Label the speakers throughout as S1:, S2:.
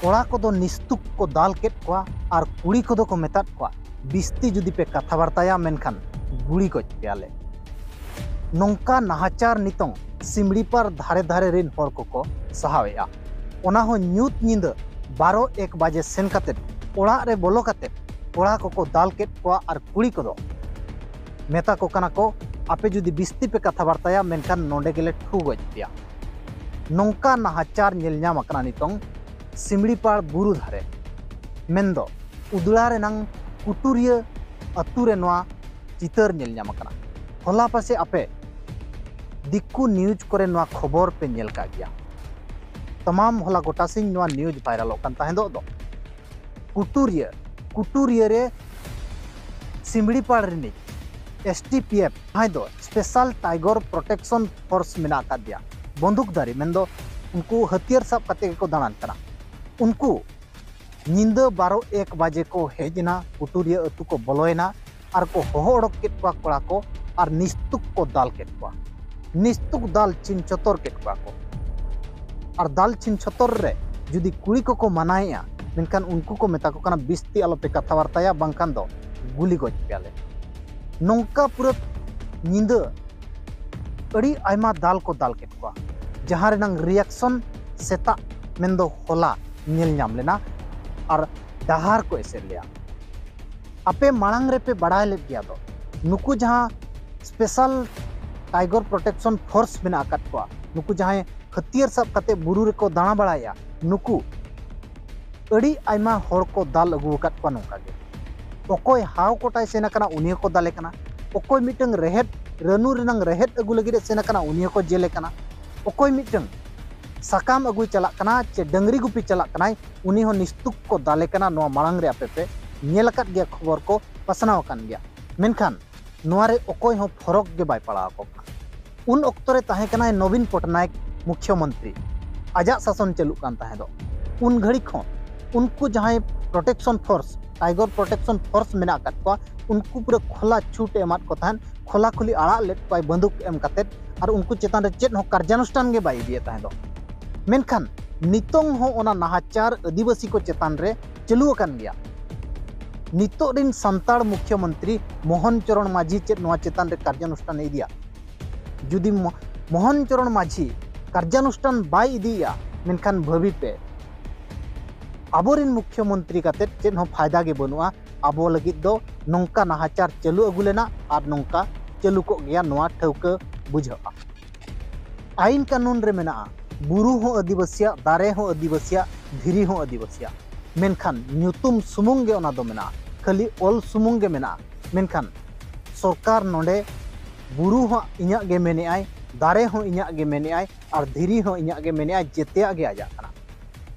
S1: कोड़ा को निस्तुक को दाल केट को और कुड़ी को मेता को बिस्ती जुदी पे कथा बार्ताया मेनखान गुड़ी गज पेयाले नौका नाहाचार नितों सिमड़ीपार धारे धारे रिन हर को सहावेया ओना हो न्यूत नींद 12-1 बजे सेन कते ओड़ा रे बोलो कते कोड़ा को दाल केट को और कुड़ी को मेता को कना को आपे जुदी बिस्ती पे कथा बार्ताया मेनखान नोंडे गेले ठू गज पेया नौका नाहाचार नेलनाम अकना नितों सिमड़ीपार बुरु धारे मेंदो उदड़ा रेनांग कुटुरिया अतु रे नोआ चितर नेलनाम अकना होला पासे आपे दिक्कू न्यूज करे नोआ खबर पे नेल का गया तमाम होला गोटा सिंह नोआ न्यूज वायरल ओकन ताहेदो दो कुटुरिया रे सिमड़ीपार रिनी STPF हाय दो स्पेशल टाइगर प्रोटेक्शन फोर्स मेना का दिया बंदूकधारी मेंदो उनको हथियार सब कते को दानान कना उनको नींद 12-1 बजे को हेजना कुटुरिया अतु को बोलोयना और को होहड़क केट कोड़ा को और निस्तुक को दाल केट को निस्तुक दाल चिन चतर केट को और दाल चिन चतर रे जुदी कुड़ी को मनाया मेनखान उनको को मेता को कना बिस्ती आलोपे कथा वार्ताया बांखान दो गुली गज पेयाले नौका पूरा नींद अड़ी आयमा दाल को दाल केट को जहां रेनांग रिएक्शन सेता मेंदो होला नेल नाम लेना और डहार को एसेर लिया आपे मांग रे पे बढ़ाए ले गया दो नुकु जहां स्पेशल टाइगर प्रोटेक्शन फोर्स मेना आकत को नुकु जहां हथियार सब कते बुरु रे को दाना बढ़ाया नुकु अड़ी आयमा हर को दाल अगु आकत को नौका गे ओकोय हाव कोटाय सेना कना उनिया को दाले कना ओकोय मिटंग रेहेड रनु रेनांग रेहेड अगु लगी सेना कना उनिया को जेले कना ओकोय मिटंग साकाम अगुई चला कना चे डंगरी गुपी चला कना उनी हो निस्तुक को दाले कना नोआ मांग रे आपे पे नेलकत गया खबर को पसनाव कान गया मेनखान नोआ रे ओकोय हो फरक गे बाय पड़ा को उन अक्तो रे ताहे कना नवीन पटनायक मुख्यमंत्री आजा शासन चलू कान ताहे दो उन घड़ी खो उनको जहां protection force tiger protection force मेना कत को उनको पूरा खोला छूट एमात को ताहन खोला खुली आड़ा लेट को बंदूक एम कते और उनको चेतान रे चेत हो कार्यानुष्ठान गे बाय दिए ताहे दो मेनखान नितों हो ओना नाहाचार आदिवासी को चेतान रे चलू अकान गया नितो दिन संताड़ मुख्यमंत्री मोहन चरण माझी चेत नोआ चेतान रे कार्यानुष्ठान इदिया जुदी मोहन चरण माझी कार्यानुष्ठान बाय इदिया मेनखान भवि पे आबोरिन मुख्यमंत्री काते चेत हो फायदा गे बनुआ आबो लगित दो नौका नाहाचार चलू अगु लेना और नौका चलू को गया नोआ ठौका बुझा आईन कानून रे मेना बुरु हो आदिवासिया दारे हो आदिवासिया धीरी हो आदिवासिया मेनखान न्यूतुम सुमुंग गे ओना दो मेना खाली ओल सुमुंग गे मेना मेनखान सरकार नोंडे बुरु हो इन्या गे मेने आय दारे हो इन्या गे मेने आय और धीरी हो इन्या गे मेने आय जेतेया गे आजा कना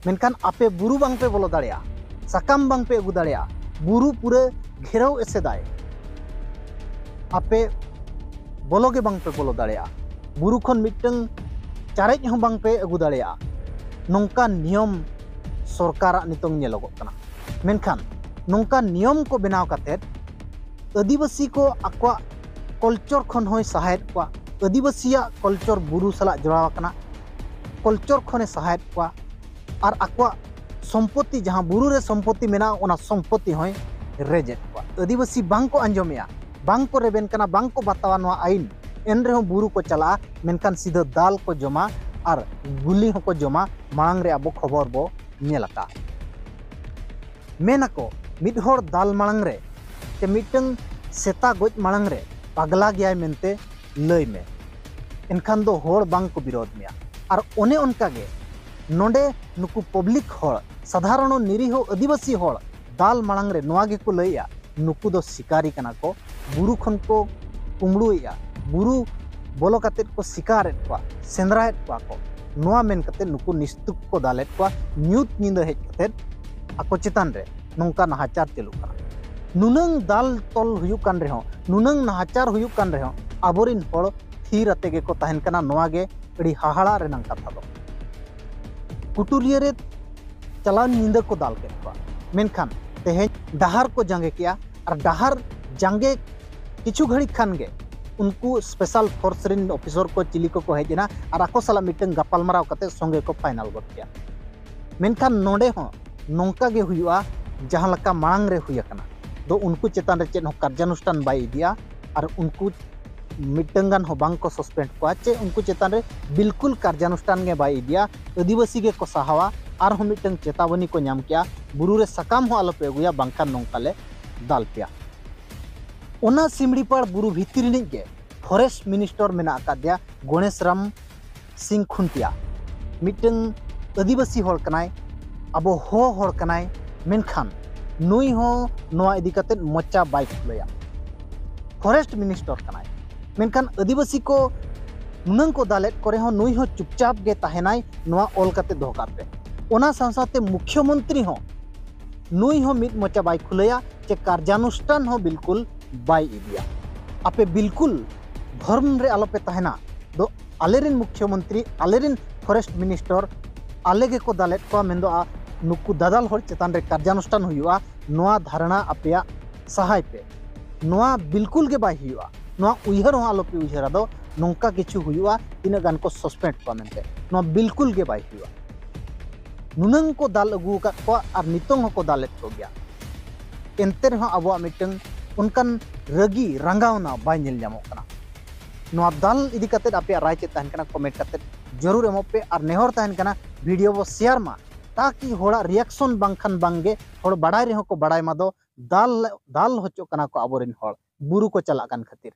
S1: मेनखान आपे बुरु बांग पे बोलो दाड़िया साकाम बांग पे अगु दाड़िया बुरु पूरे घेराव एसेदाय आपे बोलो गे बांग पे बोलो दाड़िया बुरु खन मिटंग चारेज हो बांग पे अगु दाड़िया नौका नियम सरकार नितोंग नेलोगो कना मेनखान नौका नियम को बनाव काते आदिवासी को आक्वा कल्चर खन होय सहायत को आदिवासिया कल्चर बुरु सला जोड़ाव कना कल्चर खने सहायत को और आक्वा सम्पत्ति जहां बुरु रे सम्पत्ति मेना ओना सम्पत्ति होय रेजेट को आदिवासी बांग को अंजोमिया बांग को रेबेन कना बांग को बतावा नोआ आईन एन रे हो बुरु को चला मेनखान सीधा दाल को जमा और गुली हो को जमा मांग रे अब खबर बो नेलका मेना को मिड होर दाल मांग रे ते मिटंग सेता गोज मांग रे पगला गया मेनते लय में एनखान दो होर बांग को विरोध में और ओने उनका गे नोंडे नुकु पब्लिक होर साधारण निरीहो आदिवासी होर दाल मांग रे नोआ गे को लया नुकु दो शिकारी कना को बुरु खन को कुमड़ुया बुरु बोलो काते को शिकारेत को सेंद्राएत को नोआ मेन काते नुकु निस्तुक को दालेत को न्यूत नींद हेज काते आको चेतान रे नौका नाहाचार चलू कना नुनंग दाल तोल हुयु कान रे हो नुनंग नाहाचार हुयु कान रे हो आबोरिन होड़ थीर अते गे को ताहेन कना नोआ गे अड़ी हाहाड़ा रे नंग कथा दो कुटुरिया रे चलान नींद को दाल के को मेनखान तेहे डहार को जांगे किया और डहार जांगे किछु घड़ी खान गे उनको स्पेशल फोर्स रिन ऑफिसर को चिली को हेजना और आको साला मिटन गपालमाराव कते संगे को फाइनल गद किया मेनखान नोंडे हो नोंका गे हुआ जहां लका मांग रे हुई अकना दो उनको चेतान रे चेत हो कार्यानुष्ठान बाय इदिया और उनको मिटंगान हो बांग को सस्पेंड को चे उनको चेतान रे बिल्कुल कार्यानुष्ठान गे बाय इदिया आदिवासी गे को सहावा और हो मिटंग चेतावनी को नाम किया बुरु रे सकाम हो आलो पे अगुया बांखान नोंका ले दाल पिया ओना सिमड़ीपाड़ बुरु भितर गे फॉरेस्ट मिनिस्टर मेना अकादिया गणेश राम सिंह खुंटिया मिटंग आदिवासी होड़ कनाय अब होड़ कनाय मेनखान नुई हो नोआ इदी कतेत मोचा बाय खुलया फॉरेस्ट मिनिस्टर कनाय मेनखान आदिवासी को नुनंग को दालेट करे हो नुई हो चुपचाप गे ताहेनाय नोआ ओल कते दोहकार पे ओना साथ मुख्यमंत्री हो नुई हो मित मोचा बाय खुलया चे कार्यानुष्ठान हो बिल्कुल बाय इदिया आपे बिल्कुल धर्म रे आलोपे ताहेना दो आलेरिन मुख्यमंत्री आलेरिन फॉरेस्ट मिनिस्टर आले गे को दालेट को मेंदो नुकु दादाल होड़ चेतान रे कार्यानुष्ठान हुआ नोआ धारणा आपया सहाय पे नोआ बिल्कुल गे बाय हुआ नोआ उयहर हो आलोपे उयहरा दो नोंका किछु हुआ तिना गान को सस्पेंड को मेनते नोआ बिल्कुल गे बाय हुआ नुनंग को दाल अगु का को और नितोंग हो को दालेट को गया एनते रहो अबो मिटंग उनकन रगी रंगावना बाय नेल जामो कना नोआ दाल इदी कते आपे राय चे तहन कना कमेंट कते जरूर एमो पे और नेहर तहन कना वीडियो बो शेयर मा ताकि होड़ा रिएक्शन बांखान बांगे होड़ बड़ाई रहो को बड़ाई मा दो दाल होचो कना को आबोरिन होड़ बुरु को चला कान खातिर